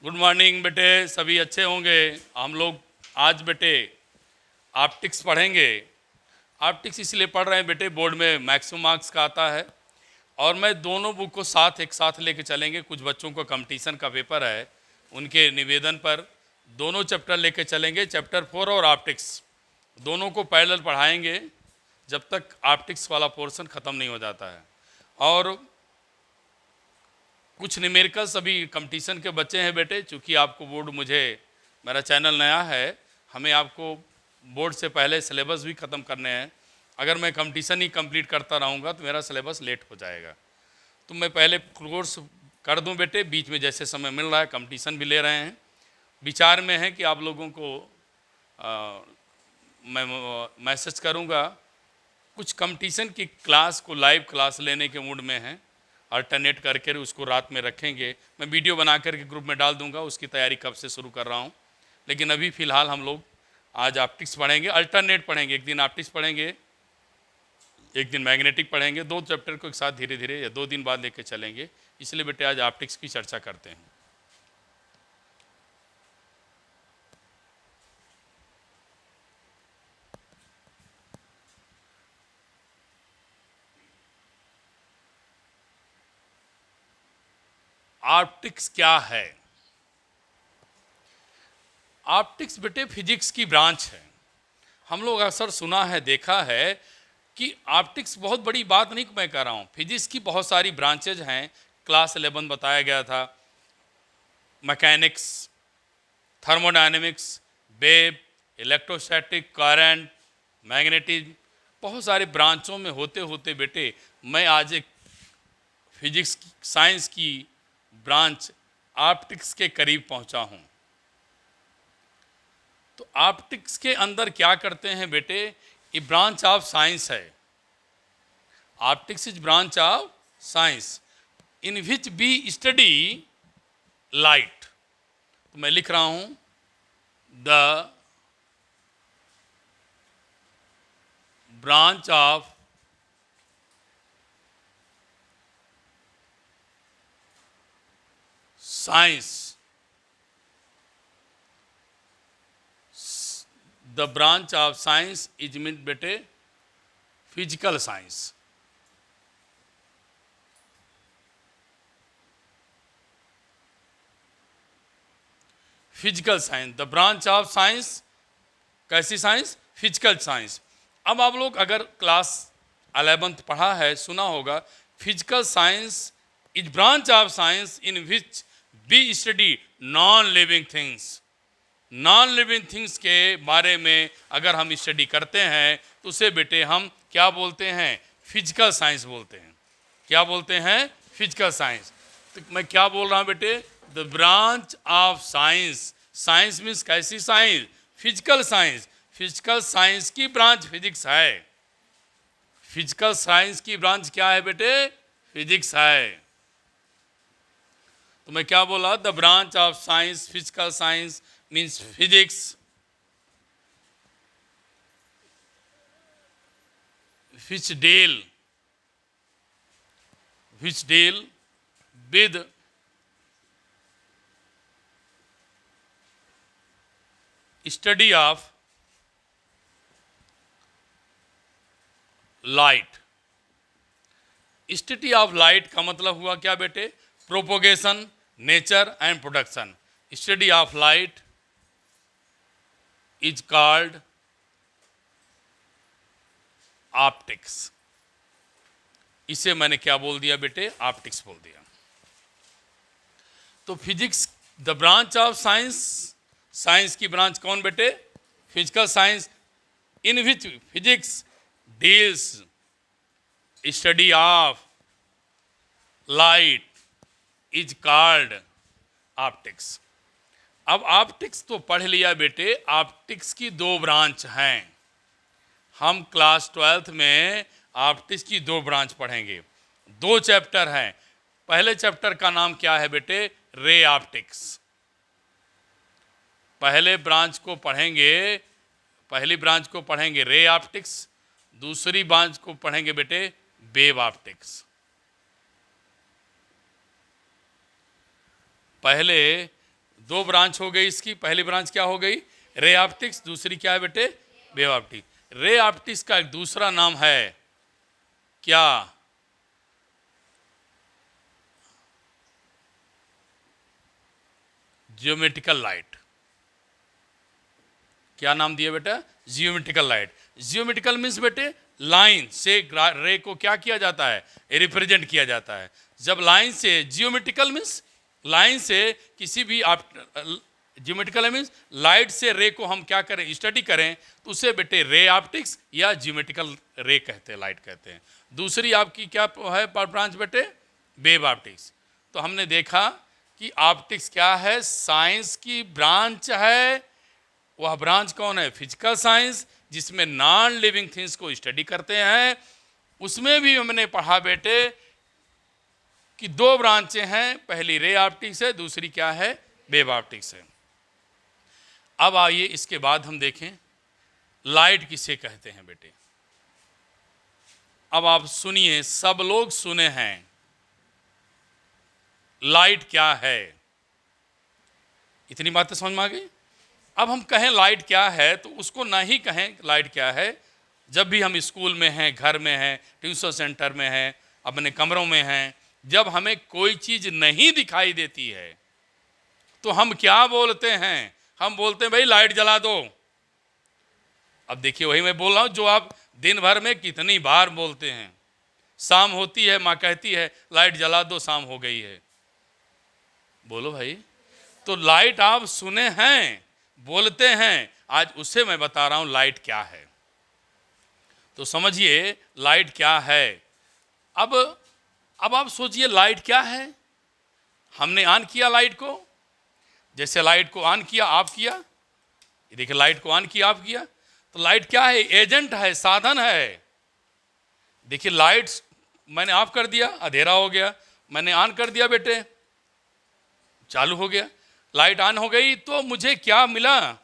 Good morning बेटे, सभी अच्छे होंगे। हम लोग आज बेटे ऑप्टिक्स पढ़ेंगे। ऑप्टिक्स इसलिए पढ़ रहे हैं बेटे, बोर्ड में मैक्सिमम मार्क्स का आता है और मैं दोनों बुक को एक साथ लेके चलेंगे। कुछ बच्चों को कंपटीशन का पेपर है, उनके निवेदन पर दोनों चैप्टर लेके चलेंगे। चैप्टर 4 और ऑप्टिक्स दोनों को पैरेलल पढ़ाएंगे जब तक ऑप्टिक्स वाला पोर्शन ख़त्म नहीं हो जाता है। और कुछ न्यूमेरिकल्स अभी कंपटीशन के बच्चे हैं बेटे, चूँकि आपको बोर्ड मेरा चैनल नया है, हमें आपको बोर्ड से पहले सिलेबस भी ख़त्म करने हैं। अगर मैं कंपटीशन ही कंप्लीट करता रहूँगा तो मेरा सिलेबस लेट हो जाएगा। तो मैं पहले कोर्स कर दूं बेटे, बीच में जैसे समय मिल रहा है कंपटीशन भी ले रहे हैं। विचार में है कि आप लोगों को मैं मैसेज करूंगा। कुछ कंपटीशन की क्लास को लाइव क्लास लेने के मूड में हैं, अल्टरनेट करके उसको रात में रखेंगे। मैं वीडियो बना करके ग्रुप में डाल दूंगा, उसकी तैयारी कब से शुरू कर रहा हूँ। लेकिन अभी फ़िलहाल हम लोग आज ऑप्टिक्स पढ़ेंगे, अल्टरनेट पढ़ेंगे। एक दिन ऑप्टिक्स पढ़ेंगे, एक दिन मैग्नेटिक पढ़ेंगे। दो चैप्टर को एक साथ धीरे धीरे या 2 दिन बाद लेके चलेंगे। इसलिए बेटे आज ऑप्टिक्स की चर्चा करते हैं। ऑप्टिक्स क्या है? ऑप्टिक्स बेटे फिजिक्स की ब्रांच है। हम लोग अक्सर सुना है, देखा है कि ऑप्टिक्स बहुत बड़ी बात नहीं मैं कह रहा हूँ। फिजिक्स की बहुत सारी ब्रांचेज हैं। क्लास 11 बताया गया था, mechanics, thermodynamics, wave, electrostatic, current, magnetism, बहुत सारे ब्रांचों में होते होते बेटे मैं आज एक फिजिक्स साइंस की ब्रांच ऑप्टिक्स के करीब पहुंचा हूं। तो ऑप्टिक्स के अंदर क्या करते हैं बेटे? ये ब्रांच ऑफ साइंस है। Optics is branch of science in which we study light. तो मैं लिख रहा हूं the branch of science, the branch of science is meant bete physical science। Physical science, the branch of science. कैसी science? Physical science. अब आप लोग अगर क्लास 11th पढ़ा है, सुना होगा, physical science is branch of science in which we study non living things. Non living things के बारे में अगर हम स्टडी करते हैं तो उसे बेटे हम क्या बोलते हैं? फिजिकल साइंस बोलते हैं। क्या बोलते हैं? Physical science. तो मैं क्या बोल रहा हूँ बेटे? The branch of science. Science means कैसी science? Physical science. Physical science की ब्रांच फिजिक्स है। फिजिकल साइंस की ब्रांच क्या है बेटे? फिजिक्स है। तो मैं क्या बोला? The branch of science physical science means physics, which deal with study of light. Study of light का मतलब हुआ क्या बेटे? Propagation, nature and production. Study of light is called optics. इसे मैंने क्या बोल दिया बेटे? ऑप्टिक्स बोल दिया। तो physics the branch of science. Science की ब्रांच कौन बेटे? Physical science in which physics deals study of light is called optics. अब ऑप्टिक्स तो पढ़ लिया बेटे। ऑप्टिक्स की 2 ब्रांच हैं। हम क्लास 12th में ऑप्टिक्स की 2 ब्रांच पढ़ेंगे। 2 चैप्टर हैं। पहले चैप्टर का नाम क्या है बेटे? Ray optics. पहली ब्रांच को पढ़ेंगे रे ऑप्टिक्स। दूसरी ब्रांच को पढ़ेंगे बेटे वेव ऑप्टिक्स। पहले दो ब्रांच हो गई इसकी। पहली ब्रांच क्या हो गई? Ray optics. दूसरी क्या है बेटे? Wave optics. रे ऑप्टिक्स का एक दूसरा नाम है क्या? Geometrical light. क्या नाम दिया बेटा? Geometrical light. जियोमेट्रिकल मीन्स बेटे लाइन से रे को क्या किया जाता है? रिप्रेजेंट किया जाता है। जब लाइन से, जियोमेट्रिकल मीन्स लाइन से किसी भी आप, जियोमेट्रिकल मीन्स लाइट से रे को हम क्या करें? स्टडी करें तो उसे बेटे रे ऑप्टिक्स या जियोमेट्रिकल रे कहते हैं, लाइट कहते हैं। दूसरी आपकी क्या है ब्रांच बेटे? Wave optics. तो हमने देखा कि ऑप्टिक्स क्या है? साइंस की ब्रांच है। वह ब्रांच कौन है? फिजिकल साइंस, जिसमें नॉन लिविंग थिंग्स को स्टडी करते हैं। उसमें भी हमने पढ़ा बेटे कि दो ब्रांचें हैं, पहली रे ऑप्टिक्स है, दूसरी क्या है? वेव ऑप्टिक्स है। अब आइए इसके बाद हम देखें लाइट किसे कहते हैं बेटे। अब आप सुनिए, सब लोग सुने हैं लाइट क्या है। इतनी बातें समझ में आ गई? अब हम कहें लाइट क्या है तो उसको ना ही कहें लाइट क्या है। जब भी हम स्कूल में हैं, घर में हैं, ट्यूशन सेंटर में हैं, अपने कमरों में हैं, जब हमें कोई चीज़ नहीं दिखाई देती है तो हम क्या बोलते हैं? हम बोलते हैं भाई लाइट जला दो। अब देखिए वही मैं बोल रहा हूँ जो आप दिन भर में कितनी बार बोलते हैं। शाम होती है, माँ कहती है लाइट जला दो, शाम हो गई है। बोलो भाई। तो लाइट आप सुने हैं, बोलते हैं, आज उसे मैं बता रहा हूं लाइट क्या है। तो समझिए लाइट क्या है। अब आप सोचिए लाइट क्या है। हमने ऑन किया लाइट को, जैसे लाइट को ऑन किया, आप किया, ये देखिए लाइट को ऑन किया, आप किया। तो लाइट क्या है? एजेंट है, साधन है। देखिए लाइट मैंने ऑफ कर दिया, अंधेरा हो गया, मैंने ऑन कर दिया बेटे, चालू हो गया। लाइट ऑन हो गई तो मुझे क्या मिला?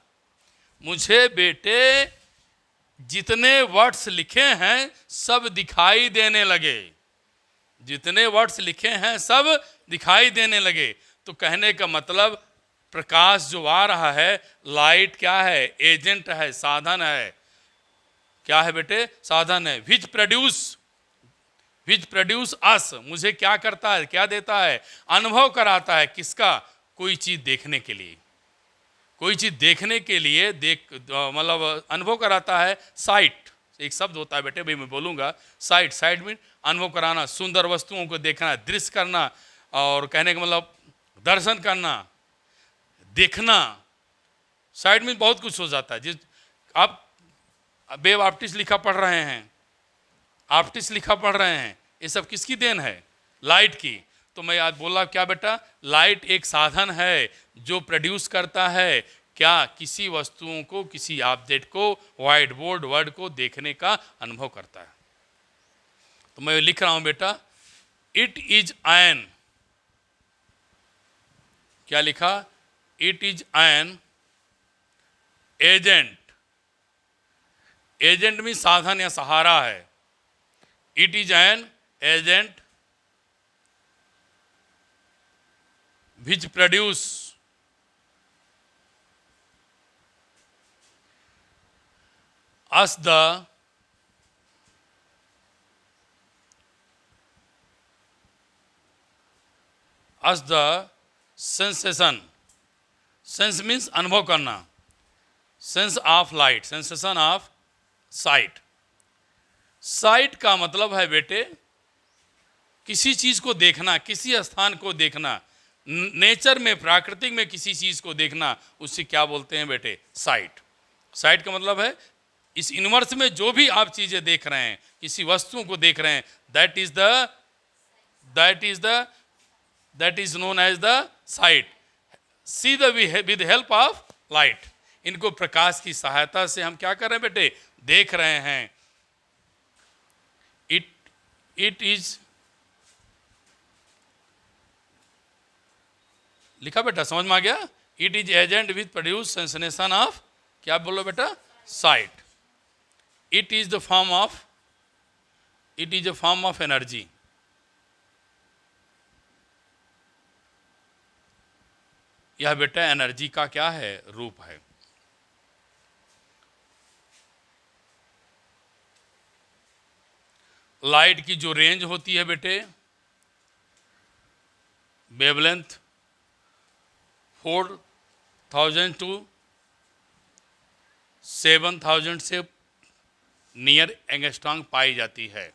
मुझे बेटे जितने वर्ड्स लिखे हैं सब दिखाई देने लगे। जितने वर्ड्स लिखे हैं सब दिखाई देने लगे। तो कहने का मतलब प्रकाश जो आ रहा है, लाइट क्या है? एजेंट है, साधन है। क्या है बेटे? साधन है। विच प्रोड्यूस अस, मुझे क्या करता है? क्या देता है? अनुभव कराता है। किसका? कोई चीज देखने के लिए। कोई चीज देखने के लिए मतलब अनुभव कराता है। साइट एक शब्द होता है बेटे, भाई मैं बोलूंगा। साइट में अनुभव कराना, सुंदर वस्तुओं को देखना, दृश्य करना, और कहने का मतलब दर्शन करना, देखना। साइट में बहुत कुछ हो जाता है। जिस आप वेव ऑप्टिक्स लिखा पढ़ रहे हैं, ऑप्टिक्स लिखा पढ़ रहे हैं, ये सब किसकी देन है? लाइट की। तो मैं आज बोला क्या बेटा? लाइट एक साधन है जो प्रोड्यूस करता है क्या? किसी वस्तुओं को, किसी ऑब्जेक्ट को, व्हाइट बोर्ड वर्ड को देखने का अनुभव करता है। तो मैं लिख रहा हूं बेटा, इट इज एन, क्या लिखा? It is an agent. Agent में साधन या सहारा है। It is an agent which produce us the sensation. Sense means अनुभव करना। Sense of light, sensation of site. Site का मतलब है बेटे किसी चीज को देखना, किसी स्थान को देखना, नेचर में, प्राकृतिक में किसी चीज को देखना, उससे क्या बोलते हैं बेटे? साइट। साइट का मतलब है इस यूनिवर्स में जो भी आप चीजें देख रहे हैं, किसी वस्तुओं को देख रहे हैं, that is known as the sight. See the with help of light. इनको प्रकाश की सहायता से हम क्या कर रहे हैं बेटे? देख रहे हैं। इट इज लिखा बेटा, समझ में आ गया? It is agent with produce sensation of, क्या बोलो बेटा? Site. It is the form of energy. यह बेटा एनर्जी का क्या है, रूप है। लाइट की जो रेंज होती है बेटे, वेवलेंथ 4000 टू 7000 से नियर एंगस्ट्रॉन्ग पाई जाती है।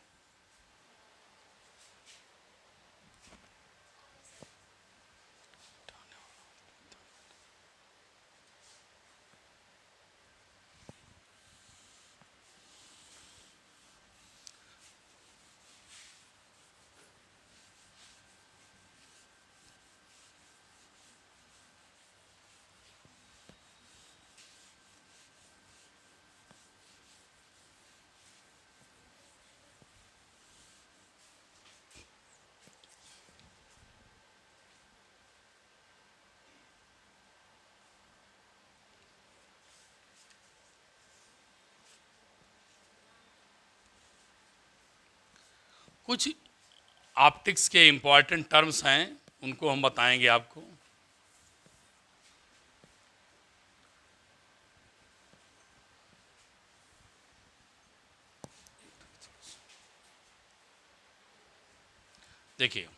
कुछ ऑप्टिक्स के इंपॉर्टेंट टर्म्स हैं, उनको हम बताएंगे आपको। देखिए,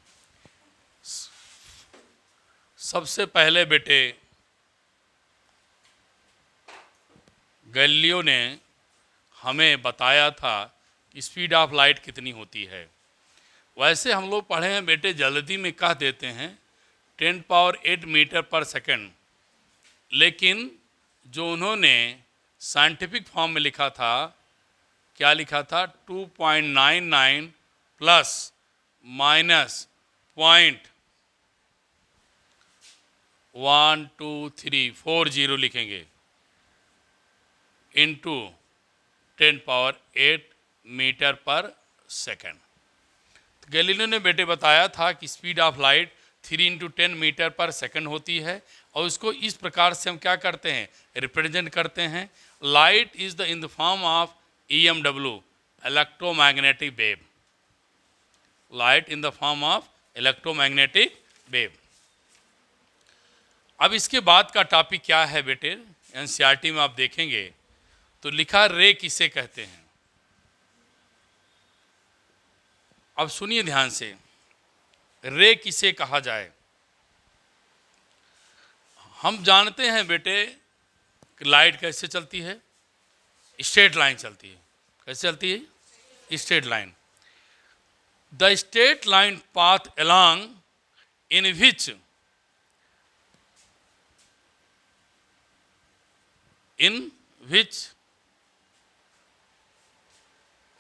सबसे पहले बेटे गैलीलियो ने हमें बताया था कि स्पीड ऑफ लाइट कितनी होती है। वैसे हम लोग पढ़े हैं बेटे, जल्दी में कह देते हैं 10⁸ मीटर पर सेकंड, लेकिन जो उन्होंने साइंटिफिक फॉर्म में लिखा था, क्या लिखा था, 2.99 प्लस माइनस पॉइंट 12340 लिखेंगे इंटू 10⁸ मीटर पर सेकंड। गैलीलियो ने बेटे बताया था कि स्पीड ऑफ लाइट 3 × 10 मीटर पर सेकंड होती है, और उसको इस प्रकार से हम क्या करते हैं, रिप्रेजेंट करते हैं। Light is the in the form of EMW, electromagnetic wave. Light in the form of electromagnetic wave. अब इसके बाद का टॉपिक क्या है बेटे, NCERT में आप देखेंगे तो लिखा रे किसे कहते हैं। अब सुनिए ध्यान से, रे किसे कहा जाए। हम जानते हैं बेटे कि लाइट कैसे चलती है, स्ट्रेट लाइन चलती है। कैसे चलती है, straight line. The straight line path along in which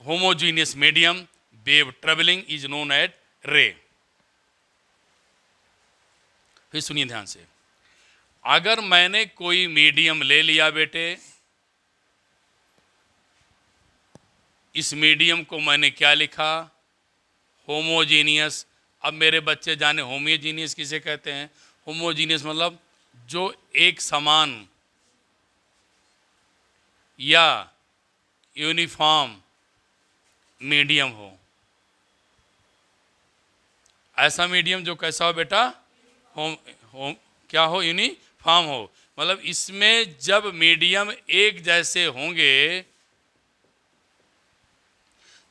homogeneous medium wave traveling is known as ray। फिर सुनिए ध्यान से, अगर मैंने कोई मीडियम ले लिया बेटे, इस मीडियम को मैंने क्या लिखा, होमोजीनियस। अब मेरे बच्चे जाने होमोजीनियस किसे कहते हैं। होमोजीनियस मतलब जो एक समान या यूनिफॉर्म मीडियम हो। ऐसा मीडियम जो कैसा हो बेटा, होम क्या हो, यूनिफॉर्म हो। मतलब इसमें जब मीडियम एक जैसे होंगे,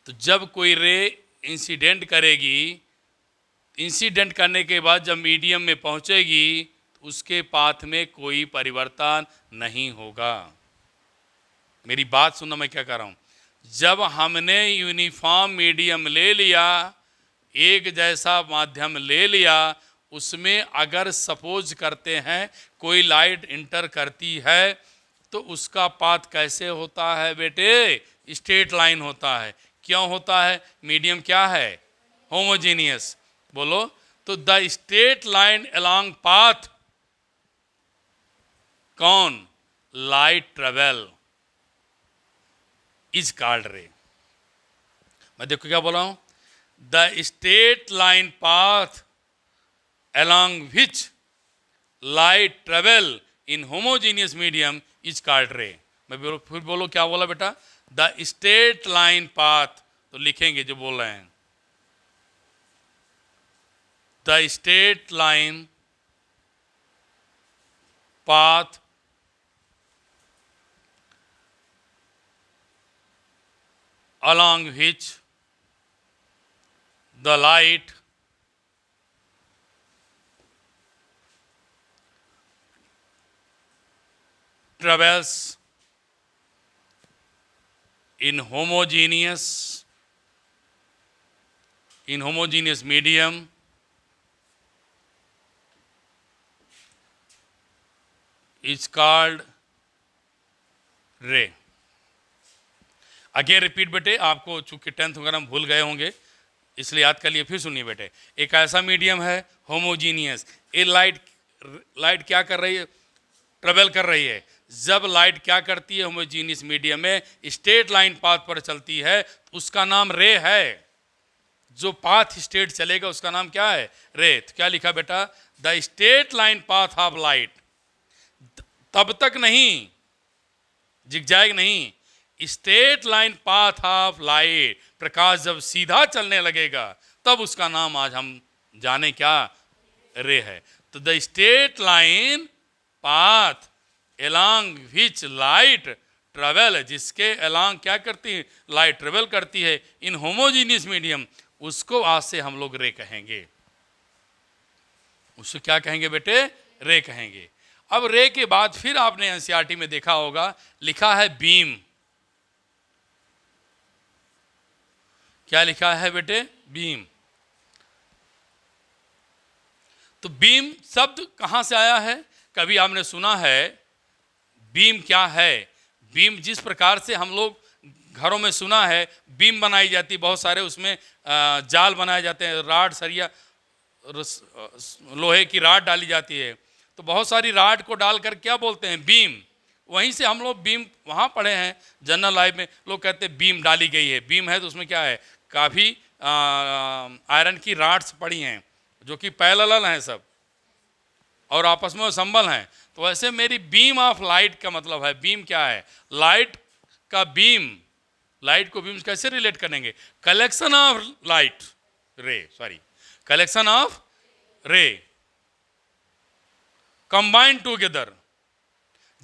तो जब कोई रे इंसिडेंट करेगी, इंसिडेंट करने के बाद जब मीडियम में पहुंचेगी, तो उसके पाथ में कोई परिवर्तन नहीं होगा। मेरी बात सुनना, मैं क्या कर रहा हूं। जब हमने यूनिफॉर्म मीडियम ले लिया, एक जैसा माध्यम ले लिया, उसमें अगर सपोज करते हैं कोई लाइट इंटर करती है, तो उसका पाथ कैसे होता है बेटे, स्ट्रेट लाइन होता है। क्यों होता है, मीडियम क्या है, होमोजीनियस। बोलो, तो the straight line along path कौन, light travel is called ray. मैं देखो क्या बोला हूं, the straight line path along which light travel in homogeneous medium is called ray। मैं फिर बोलो क्या बोला बेटा, द स्ट्रेट लाइन पाथ, तो लिखेंगे जो बोल रहे हैं, the straight line path along which the light travels in homogeneous medium is called ray. Again repeat बेटे, आपको चूंकि 10th वगैरह में भूल गए होंगे इसलिए याद कर लिए, फिर सुनिए बेटे। एक ऐसा मीडियम है होमोजीनियस, ये लाइट क्या कर रही है, ट्रेवल कर रही है। जब लाइट क्या करती है होमोजीनियस मीडियम में, स्ट्रेट लाइन पाथ पर चलती है, उसका नाम रे है। जो पाथ स्ट्रेट चलेगा उसका नाम क्या है, रे। तो क्या लिखा बेटा, the straight line path of light, तब तक नहीं, जिगजैग नहीं, straight line path of light, प्रकाश जब सीधा चलने लगेगा तब उसका नाम आज हम जाने क्या, रे है। तो the straight line path along which light travel, जिसके एलॉन्ग क्या करती है, लाइट ट्रेवल करती है इन होमोजीनियस मीडियम, उसको आज से हम लोग रे कहेंगे। उसको क्या कहेंगे बेटे, रे कहेंगे। अब रे के बाद फिर आपने एनसीईआरटी में देखा होगा, लिखा है बीम। क्या लिखा है बेटे, बीम। तो बीम शब्द कहां से आया है, कभी आपने सुना है बीम क्या है? बीम जिस प्रकार से हम लोग घरों में सुना है बीम बनाई जाती, बहुत सारे उसमें जाल बनाए जाते हैं, राड सरिया लोहे की राड डाली जाती है, तो बहुत सारी राड को डालकर क्या बोलते हैं, बीम। वहीं से हम लोग बीम वहाँ पढ़े हैं जनरल लाइफ में, लोग कहते हैं बीम डाली गई है। बीम है तो उसमें क्या है, काफ़ी आयरन की राड्स पड़ी हैं जो कि पैरेलल हैं सब और आपस में संबल हैं। तो वैसे मेरी बीम ऑफ लाइट का मतलब है, बीम क्या है, लाइट का बीम। लाइट को बीम कैसे रिलेट करेंगे, कलेक्शन ऑफ लाइट रे, sorry collection of ray combine together.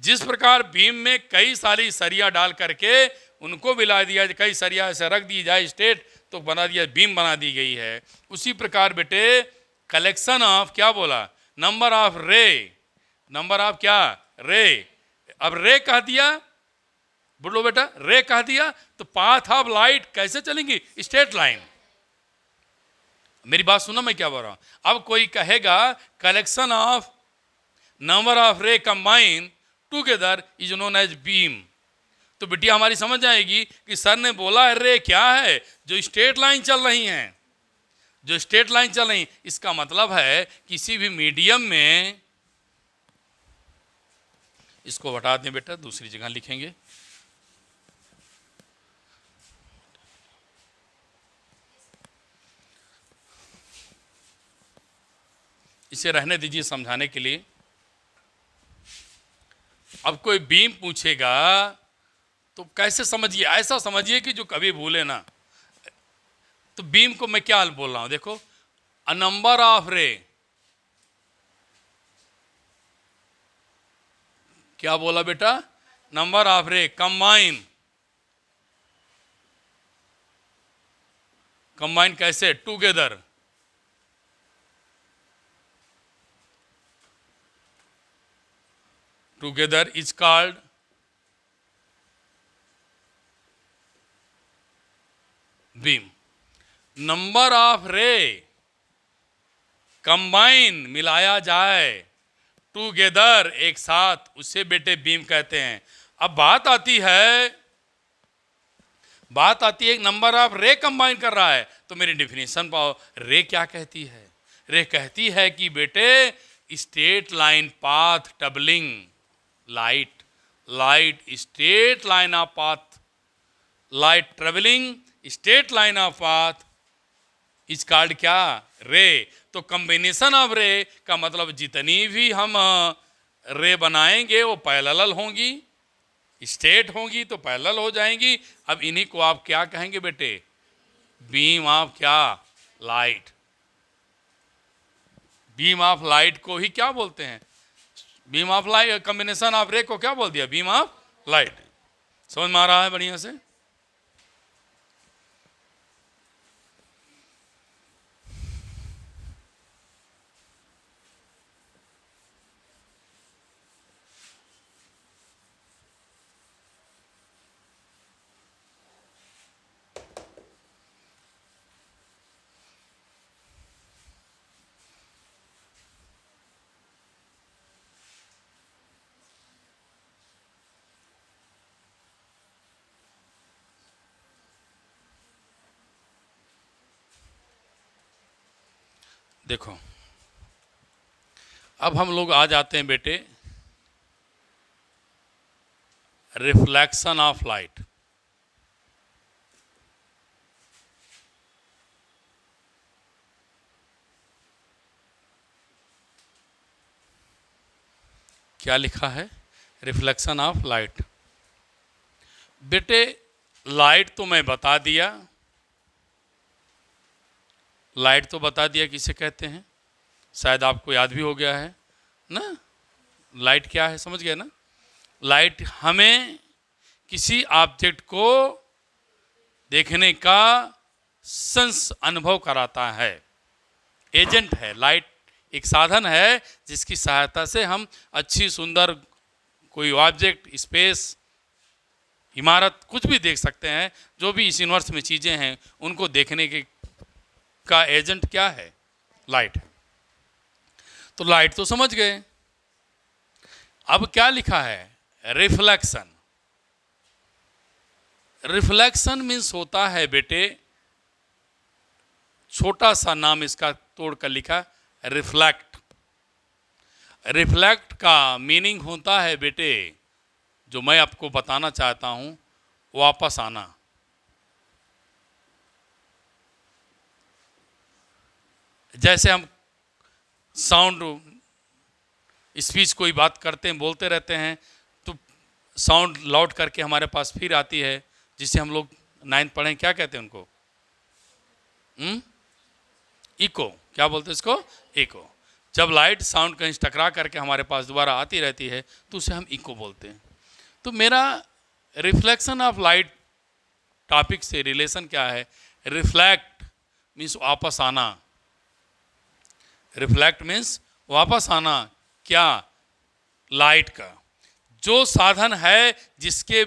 जिस प्रकार बीम में कई सारी सरिया डाल करके उनको मिला दिया, कई सरिया ऐसे रख दी जाए स्ट्रेट तो बना दिया, बीम बना दी गई है। उसी प्रकार बेटे कलेक्शन ऑफ, क्या बोला, नंबर ऑफ रे, नंबर ऑफ क्या, रे। अब रे कह दिया, बोलो बेटा, रे कह दिया तो पाथ ऑफ लाइट कैसे चलेंगी, स्ट्रेट लाइन। मेरी बात सुनो मैं क्या बोल रहा हूं। अब कोई कहेगा collection of number of ray combine together is known as beam, तो बिटिया हमारी समझ आएगी कि सर ने बोला है रे क्या है, जो स्ट्रेट लाइन चल रही हैं, जो स्ट्रेट लाइन चल रही। इसका मतलब है किसी भी मीडियम में, इसको हटा दें बेटा, दूसरी जगह लिखेंगे। इसे रहने दीजिए समझाने के लिए। अब कोई बीम पूछेगा तो कैसे समझिए, ऐसा समझिए कि जो कभी भूले ना। तो बीम को मैं क्या बोल रहा हूं, देखो, अ नंबर ऑफ रे, क्या बोला बेटा, number of ray combine, combine कैसे, together, together is called beam. Number of ray combine, मिलाया जाए, टुगेदर, एक साथ, उसे बेटे बीम कहते हैं। अब बात आती है एक नंबर ऑफ रे कंबाइन कर रहा है, तो मेरी डिफिनेशन पाओ, रे क्या कहती है, रे कहती है कि बेटे straight line path travelling light, light straight line of path, light travelling straight line of path is called क्या, रे। तो कॉम्बिनेशन ऑफ रे का मतलब जितनी भी हम रे बनाएंगे वो पैरेलल होंगी, स्ट्रेट होंगी तो पैरेलल हो जाएंगी। अब इन्हीं को आप क्या कहेंगे बेटे, बीम ऑफ क्या, लाइट। बीम ऑफ लाइट को ही क्या बोलते हैं, beam of light, combination of रे को क्या बोल दिया? Beam of light. समझ में आ रहा है बढ़िया से? देखो, अब हम लोग आ जाते हैं बेटे रिफ्लेक्शन ऑफ लाइट। क्या लिखा है? Reflection of light. बेटे लाइट तो मैं बता दिया, लाइट तो बता दिया किसे कहते हैं, शायद आपको याद भी हो गया है ना। लाइट क्या है समझ गए ना? लाइट हमें किसी ऑब्जेक्ट को देखने का सेंस अनुभव कराता है, एजेंट है। लाइट एक साधन है जिसकी सहायता से हम अच्छी सुंदर कोई ऑब्जेक्ट, स्पेस, इमारत, कुछ भी देख सकते हैं। जो भी इस यूनिवर्स में चीज़ें हैं उनको देखने के का एजेंट क्या है? लाइट है। तो लाइट तो समझ गए। अब क्या लिखा है? रिफ्लेक्शन। रिफ्लेक्शन मीन्स होता है बेटे, छोटा सा नाम इसका तोड़कर लिखा, रिफ्लेक्ट। रिफ्लेक्ट का मीनिंग होता है बेटे, जो मैं आपको बताना चाहता हूं, वापस आना। जैसे हम साउंड, स्पीच कोई बात करते हैं, बोलते रहते हैं, तो साउंड लाउड करके हमारे पास फिर आती है, जिसे हम लोग 9th पढ़े, क्या कहते हैं उनको? इको। क्या बोलते हैं इसको? इको। जब लाइट साउंड कहीं टकरा करके हमारे पास दोबारा आती रहती है तो उसे हम इको बोलते हैं। तो मेरा रिफ्लेक्शन ऑफ लाइट टॉपिक से रिलेशन क्या है? रिफ्लेक्ट मीन्स वापस आना। रिफ्लेक्ट मीन्स वापस आना। क्या? लाइट का। जो साधन है जिसके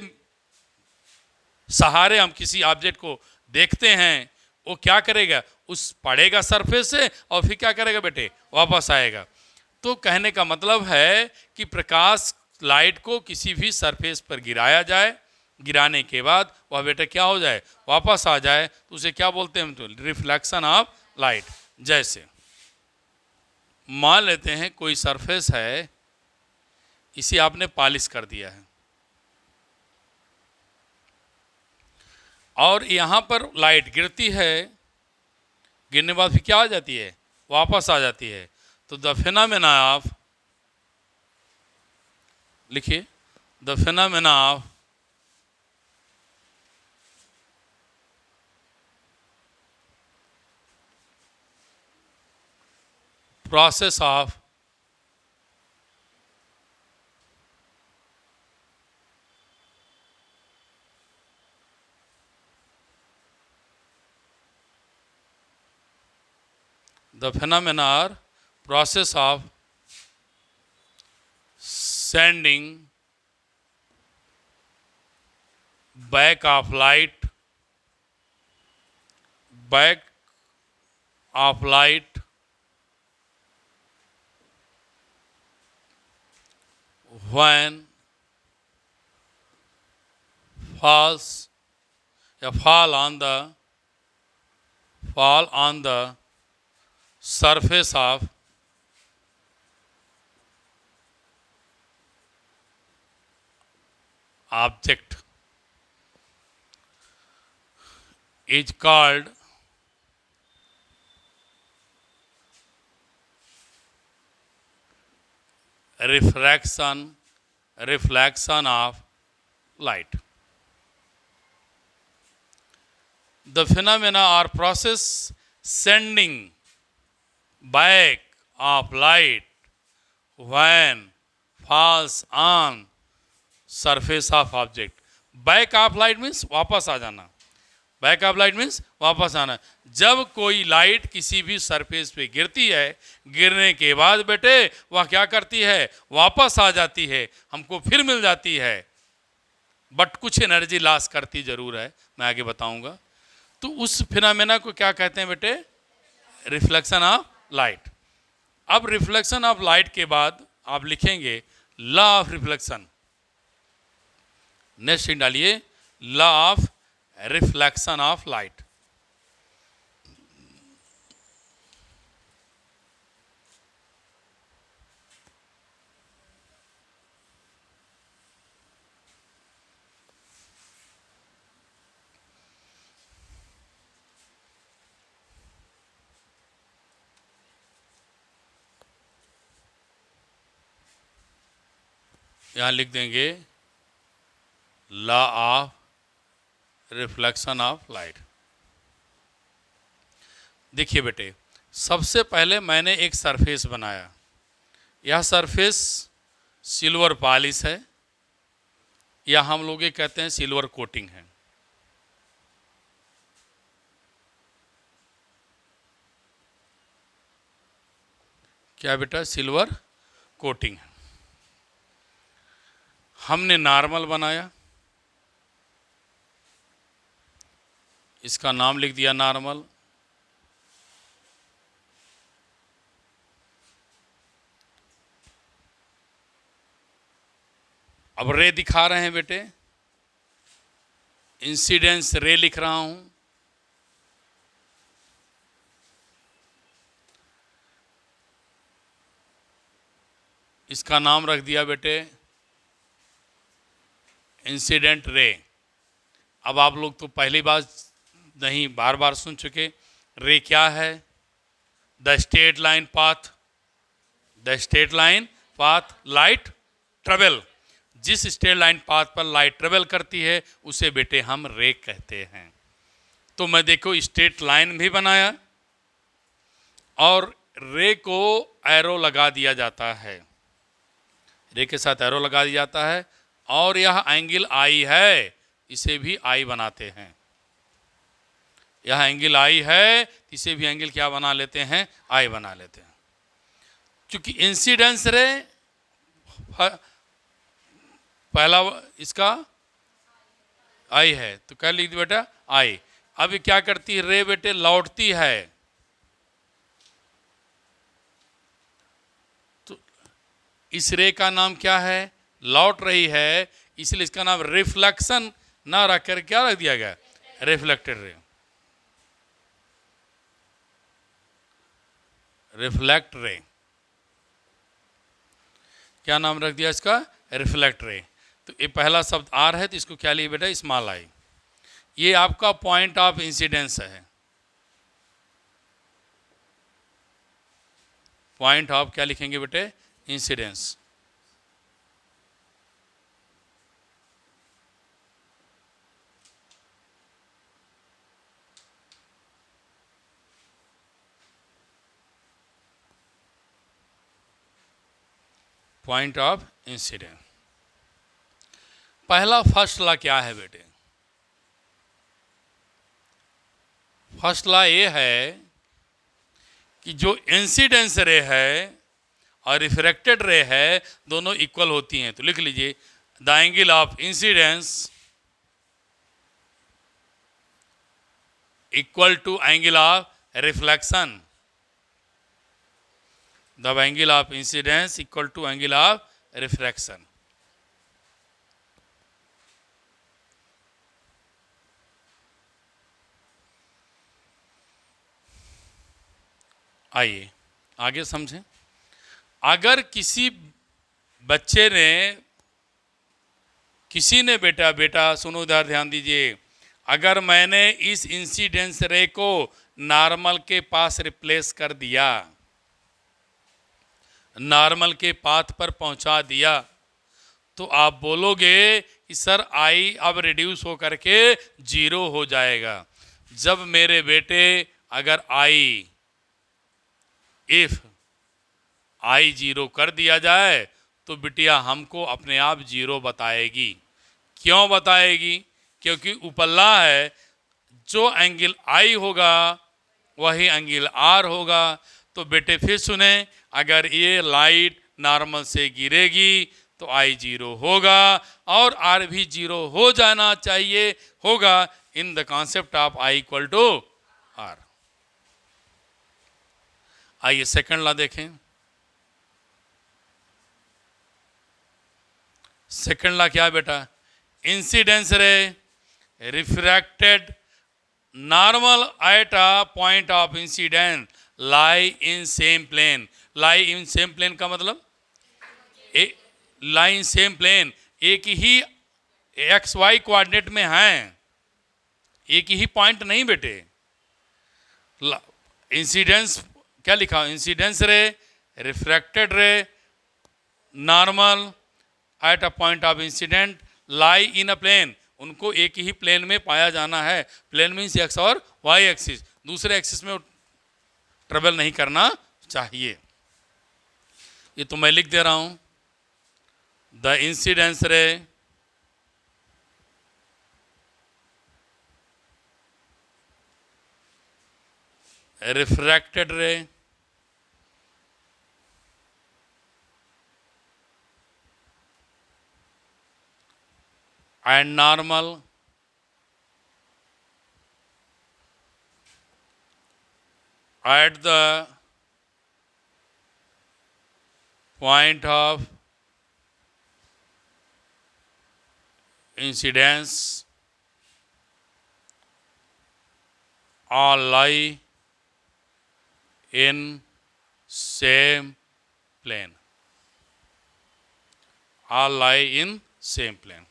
सहारे हम किसी ऑब्जेक्ट को देखते हैं, वो क्या करेगा? उस पड़ेगा सरफेस से और फिर क्या करेगा बेटे? वापस आएगा। तो कहने का मतलब है कि प्रकाश, लाइट को किसी भी सरफेस पर गिराया जाए, गिराने के बाद वह बेटे क्या हो जाए? वापस आ जाए, तो उसे क्या बोलते हैं हम? तो रिफ्लेक्शन ऑफ लाइट। जैसे मान लेते हैं कोई सरफेस है, इसे आपने पॉलिश कर दिया है और यहाँ पर लाइट गिरती है, गिरने के बाद फिर क्या आ जाती है? वापस आ जाती है। तो द फिनोमेना ऑफ, लिखिए, the phenomena of process of the phenomena or process of sending back of light, back of light when falls, fall on the surface of object is called refraction of light. The phenomena or process sending back of light when falls on surface of object. Back of light means वापस आ जाना. Back of light means वापस आना. जब कोई light किसी भी surface पे गिरती है, गिरने के बाद बेटे वह क्या करती है, वापस आ जाती है, हमको फिर मिल जाती है, बट कुछ एनर्जी लॉस करती जरूर है, मैं आगे बताऊंगा. तो उस फिनोमेना को क्या कहते हैं बेटे, रिफ्लेक्शन ऑफ लाइट. अब रिफ्लेक्शन ऑफ लाइट के बाद आप लिखेंगे लॉ ऑफ रिफ्लेक्शन. नेक्स्ट डालिए law of reflection of light. यहां लिख देंगे law of reflection of light. देखिए बेटे, सबसे पहले मैंने एक सरफेस बनाया. यह सरफेस सिल्वर पॉलिश है, या हम लोग ये कहते हैं सिल्वर कोटिंग है. क्या बेटा, सिल्वर कोटिंग है. हमने नॉर्मल बनाया, इसका नाम लिख दिया नॉर्मल. अब रे दिखा रहे हैं बेटे, इंसिडेंस रे लिख रहा हूं. इसका नाम रख दिया बेटे इंसिडेंट रे. अब आप लोग तो पहली बार नहीं, बार बार सुन चुके. रे क्या है, the straight line path, the straight line path light travel. जिस स्ट्रेट लाइन पाथ पर लाइट ट्रेवल करती है उसे बेटे हम रे कहते हैं. तो मैं देखो स्ट्रेट लाइन भी बनाया और रे को एरो लगा दिया जाता है, रे के साथ एरो लगा दिया जाता है. और यह एंगल आई है, इसे भी आई बनाते हैं. यह एंगल आई है, इसे भी एंगल क्या बना लेते हैं, आई बना लेते हैं. क्योंकि इंसिडेंस रे पहला इसका आई है, तो क्या लिख दिया बेटा आई. अब क्या करती है रे बेटे, लौटती है. तो इस रे का नाम क्या है, लौट रही है, इसलिए इसका नाम रिफ्लेक्शन ना रखकर क्या रख दिया गया, रिफ्लेक्टेड रे. रिफ्लेक्ट रे, क्या नाम रख दिया इसका, रिफ्लेक्ट रे. तो ये पहला शब्द आर है, तो इसको क्या लिए बेटा, स्मॉल आई. ये आपका पॉइंट ऑफ इंसिडेंस है. पॉइंट ऑफ क्या लिखेंगे बेटे, इंसिडेंस. Point of incidence. पहला फर्स्ट लॉ क्या है बेटे, फर्स्ट लॉ ये है कि जो इंसिडेंस रे है और रिफ्रैक्टेड रे है दोनों इक्वल होती हैं. तो लिख लीजिए the angle of incidence equal to angle of reflection. The angle of incidence equal to angle of refraction. आइए आगे समझें. अगर किसी बच्चे ने, किसी ने बेटा सुनो इधर ध्यान दीजिए, अगर मैंने इस इंसिडेंस रे को नॉर्मल के पास रिप्लेस कर दिया, नॉर्मल के पाथ पर पहुंचा दिया, तो आप बोलोगे कि सर आई अब रिड्यूस हो करके 0 हो जाएगा. जब मेरे बेटे अगर आई, इफ आई 0 कर दिया जाए तो बिटिया हमको अपने आप 0 बताएगी। क्यों बताएगी? क्योंकि उपल्ला है, जो एंगल आई होगा वही एंगल आर होगा। तो बेटे फिर सुने, अगर ये लाइट नॉर्मल से गिरेगी तो आई 0 होगा और आर भी 0 हो जाना चाहिए, होगा in the concept of I equal to R. आइए सेकंड लॉ देखें। सेकंड लॉ क्या है बेटा? Incidence ray refracted normal at a point of incidence lie in same plane. Lie in same plane का मतलब लाई इन सेम प्लेन, एक ही x Y coordinate में हैं, एक ही पॉइंट नहीं बेटे। इंसिडेंस क्या लिखा? Incidence ray refracted ray normal at a point of incident lie in a plane, उनको एक ही प्लेन में पाया जाना है। प्लेन मीन्स एक्स और वाई एक्सिस, दूसरे एक्सिस में ट्रेवल नहीं करना चाहिए। ये तो मैं लिख दे रहा हूं, द इंसिडेंस रे रिफ्रैक्टेड रे and normal at the point of incidence all lie in same plane, all lie in same plane।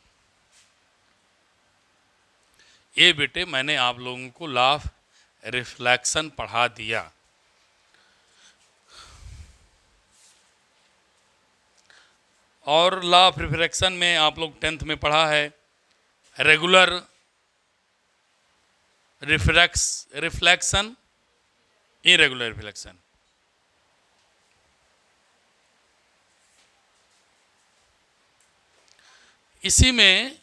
ये बेटे मैंने आप लोगों को लॉ ऑफ रिफ्लेक्शन पढ़ा दिया। और लॉ ऑफ रिफ्लेक्शन में आप लोग 10th में पढ़ा है रेगुलर रिफ्लेक्शन, इरेगुलर रिफ्लेक्शन। इसी में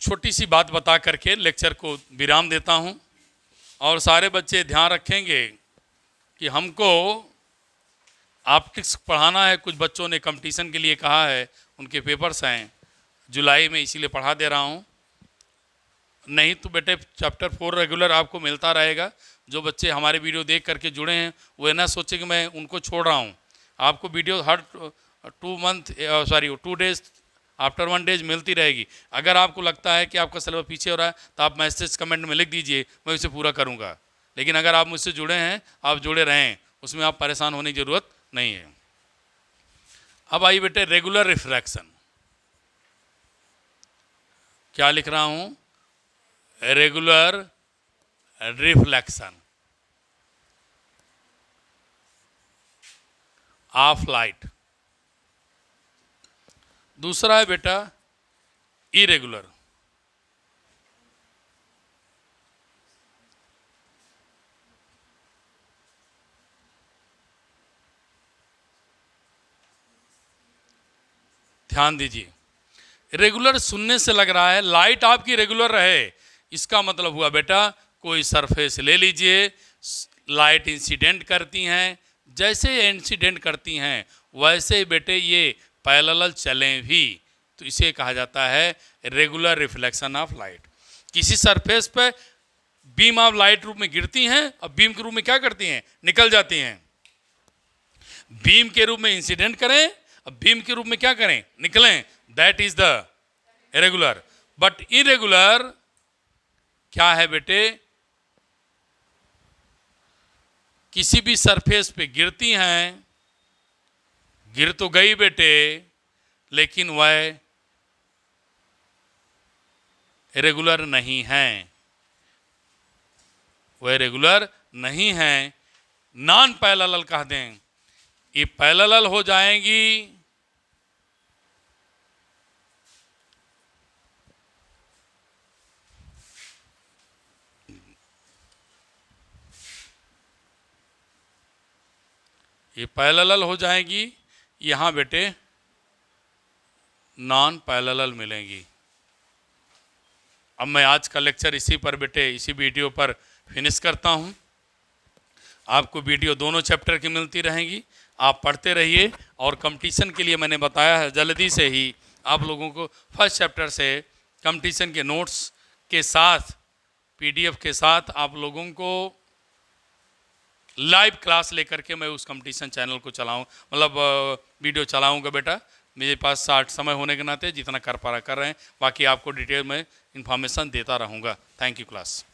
छोटी सी बात बता करके लेक्चर को विराम देता हूं, और सारे बच्चे ध्यान रखेंगे कि हमको ऑप्टिक्स पढ़ाना है। कुछ बच्चों ने कंपटीशन के लिए कहा है, उनके पेपर्स हैं जुलाई में, इसीलिए पढ़ा दे रहा हूं। नहीं तो बेटे चैप्टर 4 रेगुलर आपको मिलता रहेगा। जो बच्चे हमारे वीडियो देख करके जुड़े हैं वो ना सोचे कि मैं उनको छोड़ रहा हूं। आपको वीडियो हर 2 डेज आफ्टर 1 डेज मिलती रहेगी। अगर आपको लगता है कि आपका सिलेबस पीछे हो रहा है तो आप मैसेज कमेंट में लिख दीजिए, मैं उसे पूरा करूंगा। लेकिन अगर आप मुझसे जुड़े हैं, आप जुड़े रहें, उसमें आप परेशान होने की ज़रूरत नहीं है। अब आइए बेटे रेगुलर रिफ्रैक्शन। क्या लिख रहा हूं? Regular reflection of light. दूसरा है बेटा इरेगुलर। ध्यान दीजिए, रेगुलर सुनने से लग रहा है लाइट आपकी रेगुलर रहे, इसका मतलब हुआ बेटा कोई सरफेस ले लीजिए, लाइट इंसिडेंट करती हैं, जैसे इंसिडेंट करती हैं वैसे ही बेटे ये पैरेलल चलें भी, तो इसे कहा जाता है रेगुलर रिफ्लेक्शन ऑफ लाइट। किसी सरफेस पे बीम ऑफ लाइट रूप में गिरती हैं और बीम के रूप में क्या करती हैं? निकल जाती हैं। बीम के रूप में इंसिडेंट करें और बीम के रूप में क्या करें? निकलें। That is the regular. But irregular क्या है बेटे? किसी भी सरफेस पे गिरती हैं, गिर तो गई बेटे, लेकिन वह रेगुलर नहीं है, वह रेगुलर नहीं है, नॉन पैरेलल कह दें। ये पैरेलल हो जाएंगी ये पैरेलल हो जाएगी। यहाँ बेटे नॉन पैरेलल मिलेंगी। अब मैं आज का लेक्चर इसी पर बेटे, इसी वीडियो पर फिनिश करता हूँ। आपको वीडियो दोनों चैप्टर की मिलती रहेंगी, आप पढ़ते रहिए। और कंपटीशन के लिए मैंने बताया है, जल्दी से ही आप लोगों को फर्स्ट चैप्टर से कंपटीशन के नोट्स के साथ, पीडीएफ के साथ आप लोगों को लाइव क्लास लेकर के मैं उस कंपटीशन चैनल को चलाऊँ, मतलब वीडियो चलाऊँगा बेटा। मेरे पास 60 समय होने के नाते जितना कर पा रहा कर रहे हैं, बाकी आपको डिटेल में इंफॉर्मेशन देता रहूँगा। Thank you class.